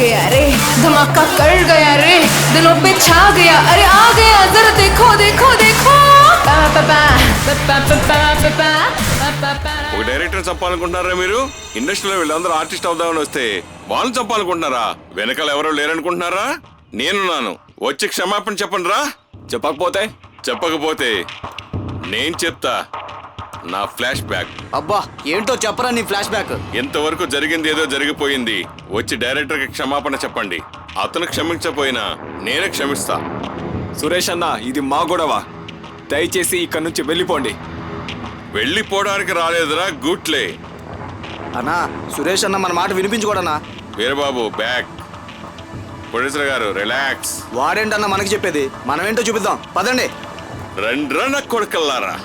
गया रे, धमाका कर गया रे, दिलों पे छा गया, अरे आ गया जरा देखो देखो देखो। ఒక డైరెక్టర్ చంపాలనుకుంటున్నారా మీరు? ఇండస్ట్రీలో వీళ్ళందరూ ఆర్టిస్ట్ అవుదామని వస్తే వాళ్ళని చంపాలనుకుంటున్నారా? వెనకాల ఎవరో లేరనుకుంటున్నారా? నేనున్నాను, వచ్చి క్షమాపణ చెప్పండి రా. చెప్పకపోతే నేను చెప్తా నా ఫ్లాష్ బ్యాక్. అబ్బా ఏంటో చెప్పరా నీ ఫ్లాష్ బ్యాక్. ఇంతవరకు జరిగింది ఏదో జరిగిపోయింది, వచ్చి డైరెక్టర్ కి క్షమాపణ చెప్పండి. అతను క్షమించపోయినా నేనే క్షమిస్తా. సురేష్ అన్న, ఇది మా గొడవ, దయచేసి ఇక్కడ నుంచి వెళ్ళిపోండి. వెళ్ళిపోవడానికి రాలేదురా గుట్లే. అన్నా సురేష్ అన్న మన మాట వినిపించుకోడన్నా. వీరబాబు బ్యాక్. ప్రొడ్యూసర్ గారు రిలాక్స్. వాడేంటన్నా మనకి చెప్పేది, మనం ఏంటో చూపిద్దాం పదండి. రండ్రా నా కొడుకల్లారా.